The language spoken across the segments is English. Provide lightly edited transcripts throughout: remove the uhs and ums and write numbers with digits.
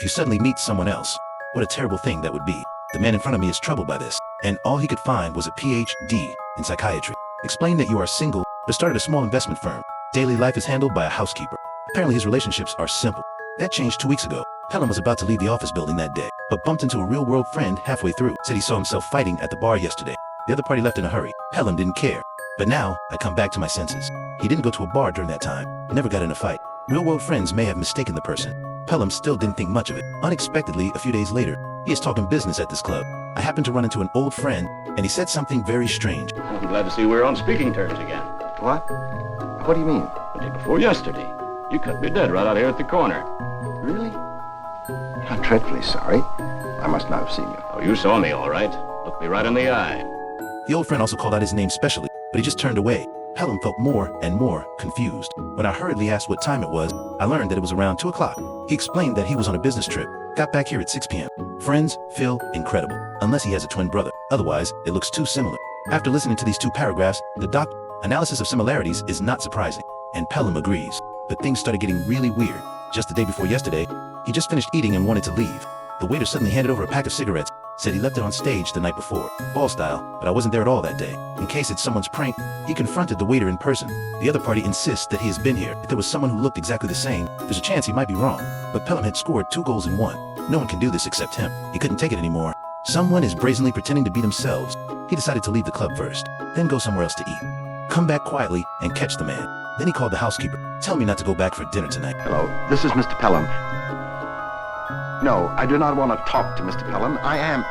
if you suddenly meet someone else. What a terrible thing that would be. The man in front of me is troubled by this, and all he could find was a PhD in psychiatry. Explain that you are single, but started a small investment firm. Daily life is handled by a housekeeper. Apparently his relationships are simple. That changed 2 weeks ago. Pelham was about to leave the office building that day, but bumped into a real-world friend halfway through. Said he saw himself fighting at the bar yesterday. The other party left in a hurry. Pelham didn't care. But now, I come back to my senses. He didn't go to a bar during that time. He never got in a fight. Real-world friends may have mistaken the person. Pelham still didn't think much of it. Unexpectedly, a few days later, he is talking business at this club. I happened to run into an old friend, and he said something very strange. I'm glad to see we're on speaking terms again. What? What do you mean? The day before yesterday. You cut me dead right out here at the corner. Really? I'm dreadfully sorry. I must not have seen you. Oh, you saw me all right. Looked me right in the eye. The old friend also called out his name specially, but he just turned away. Pelham felt more and more confused. When I hurriedly asked what time it was, I learned that it was around 2 o'clock. He explained that he was on a business trip, got back here at 6 p.m. Friends feel incredible, unless he has a twin brother. Otherwise, it looks too similar. After listening to these 2 paragraphs, the doctor analysis of similarities is not surprising, and Pelham agrees. But things started getting really weird. Just the day before yesterday, he just finished eating and wanted to leave. The waiter suddenly handed over a pack of cigarettes, said he left it on stage the night before, ball style, but I wasn't there at all that day. In case it's someone's prank, he confronted the waiter in person. The other party insists that he has been here. If there was someone who looked exactly the same, there's a chance he might be wrong. But Pelham had scored 2 goals in 1. No one can do this except him. He couldn't take it anymore. Someone is brazenly pretending to be themselves. He decided to leave the club first, then go somewhere else to eat. Come back quietly and catch the man. Then he called the housekeeper. Tell me not to go back for dinner tonight. Hello, this is Mr. Pelham. No, I do not want to talk to Mr. Pelham. I am...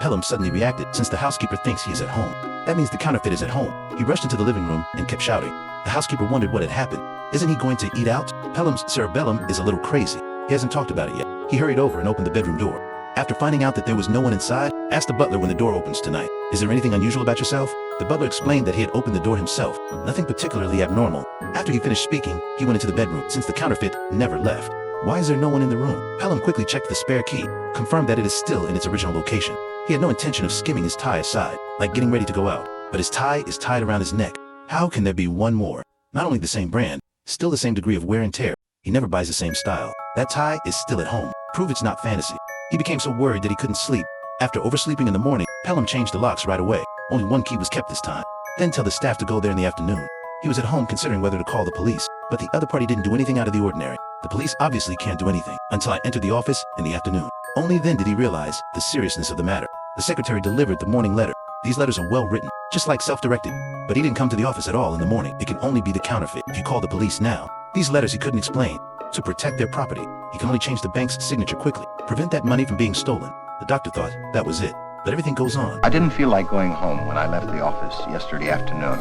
Pelham suddenly reacted, since the housekeeper thinks he is at home. That means the counterfeit is at home. He rushed into the living room and kept shouting. The housekeeper wondered what had happened. Isn't he going to eat out? Pelham's cerebellum is a little crazy. He hasn't talked about it yet. He hurried over and opened the bedroom door. After finding out that there was no one inside, asked the butler when the door opens tonight. Is there anything unusual about yourself? The butler explained that he had opened the door himself. Nothing particularly abnormal. After he finished speaking, he went into the bedroom, since the counterfeit never left. Why is there no one in the room? Pelham quickly checked the spare key, confirmed that it is still in its original location. He had no intention of skimming his tie aside, like getting ready to go out. But his tie is tied around his neck. How can there be one more? Not only the same brand, still the same degree of wear and tear. He never buys the same style. That tie is still at home. Prove it's not fantasy. He became so worried that he couldn't sleep. After oversleeping in the morning, Pelham changed the locks right away. Only 1 key was kept this time. Then tell the staff to go there in the afternoon. He was at home considering whether to call the police, but the other party didn't do anything out of the ordinary. The police obviously can't do anything until I entered the office in the afternoon. Only then did he realize the seriousness of the matter. The secretary delivered the morning letter. These letters are well written, just like self-directed. But he didn't come to the office at all in the morning. It can only be the counterfeit. If you call the police now, these letters he couldn't explain. To protect their property, he can only change the bank's signature quickly, prevent that money from being stolen. The doctor thought that was it, but everything goes on. I didn't feel like going home when I left the office yesterday afternoon.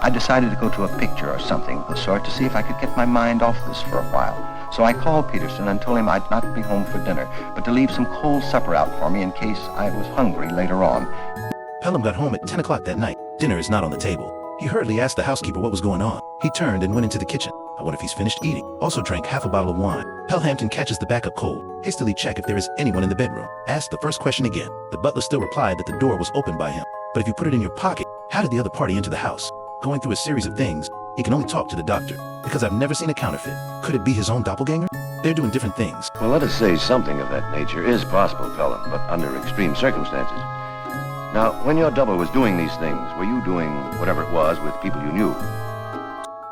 I decided to go to a picture or something of the sort to see if I could get my mind off this for a while. So I called Peterson and told him I'd not be home for dinner, but to leave some cold supper out for me in case I was hungry later on. Pelham got home at 10 o'clock that night. Dinner is not on the table. He hurriedly asked the housekeeper what was going on. He turned and went into the kitchen. I wonder if he's finished eating. Also drank half a bottle of wine. Pelhampton catches the backup cold. Hastily check if there is anyone in the bedroom. Asked the first question again. The butler still replied that the door was opened by him. But if you put it in your pocket, how did the other party enter the house? Going through a series of things, he can only talk to the doctor. Because I've never seen a counterfeit. Could it be his own doppelganger? They're doing different things. Well, let us say something of that nature is possible, Pelham, but under extreme circumstances. Now, when your double was doing these things, were you doing whatever it was with people you knew?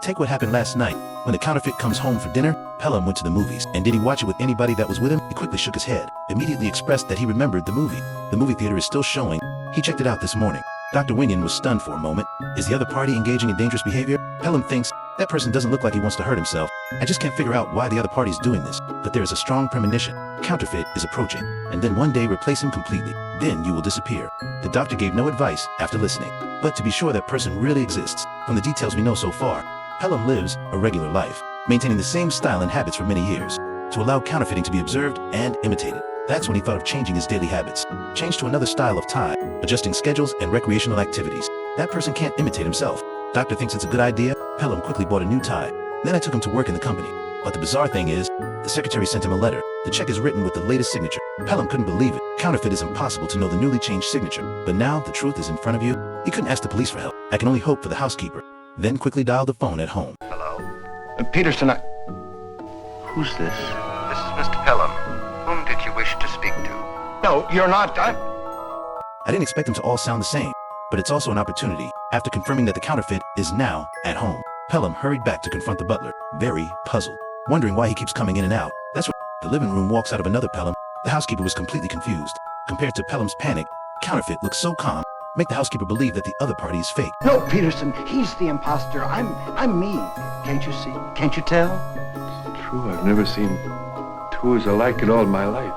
Take what happened last night. When the counterfeit comes home for dinner, Pelham went to the movies. And did he watch it with anybody that was with him? He quickly shook his head, immediately expressed that he remembered the movie. The movie theater is still showing. He checked it out this morning. Dr. Winion was stunned for a moment. Is the other party engaging in dangerous behavior? Pelham thinks, that person doesn't look like he wants to hurt himself. I just can't figure out why the other party is doing this. But there is a strong premonition. Counterfeit is approaching. And then one day replace him completely. Then you will disappear. The doctor gave no advice after listening. But to be sure that person really exists, from the details we know so far, Pelham lives a regular life, maintaining the same style and habits for many years, to allow counterfeiting to be observed and imitated. That's when he thought of changing his daily habits. Change to another style of tie, adjusting schedules and recreational activities. That person can't imitate himself. Doctor thinks it's a good idea. Pelham quickly bought a new tie. Then I took him to work in the company. But the bizarre thing is, the secretary sent him a letter. The check is written with the latest signature. Pelham couldn't believe it. Counterfeit is impossible to know the newly changed signature. But now the truth is in front of you. He couldn't ask the police for help. I can only hope for the housekeeper. Then quickly dialed the phone at home. Hello? Peterson, Who's this? This is Mr. Pelham. Whom did you wish to speak to? No, you're not. I didn't expect them to all sound the same, but it's also an opportunity. After confirming that the counterfeit is now at home, Pelham hurried back to confront the butler, very puzzled, wondering why he keeps coming in and out. That's when the living room walks out of another Pelham. The housekeeper was completely confused. Compared to Pelham's panic, counterfeit looks so calm, make the housekeeper believe that the other party is fake. No, Peterson, he's the imposter. I'm me. Can't you see? Can't you tell? It's true, I've never seen two as alike in all my life.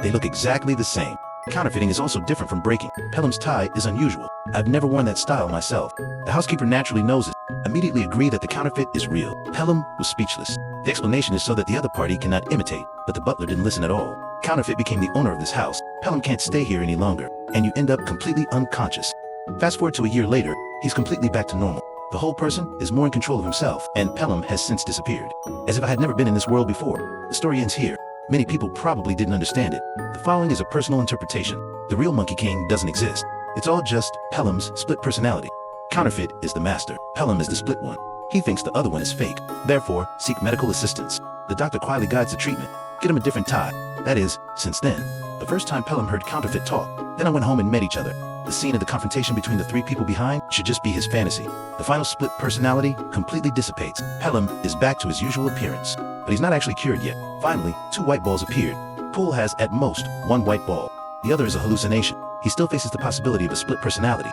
They look exactly the same. Counterfeiting is also different from breaking. Pelham's tie is unusual. I've never worn that style myself. The housekeeper naturally knows it, immediately agreed that the counterfeit is real. Pelham was speechless. The explanation is so that the other party cannot imitate, but the butler didn't listen at all. Counterfeit became the owner of this house. Pelham can't stay here any longer, and you end up completely unconscious. Fast forward to a year later, he's completely back to normal. The whole person is more in control of himself, and Pelham has since disappeared. As if I had never been in this world before. The story ends here. Many people probably didn't understand it. The following is a personal interpretation. The real Monkey King doesn't exist. It's all just Pelham's split personality. Counterfeit is the master. Pelham is the split one. He thinks the other one is fake. Therefore, seek medical assistance. The doctor quietly guides the treatment. Get him a different tie. That is, since then. The first time Pelham heard counterfeit talk, then I went home and met each other. The scene of the confrontation between the three people behind should just be his fantasy. The final split personality completely dissipates. Pelham is back to his usual appearance. But he's not actually cured yet. Finally, 2 white balls appeared. Poole has, at most, 1 white ball. The other is a hallucination. He still faces the possibility of a split personality.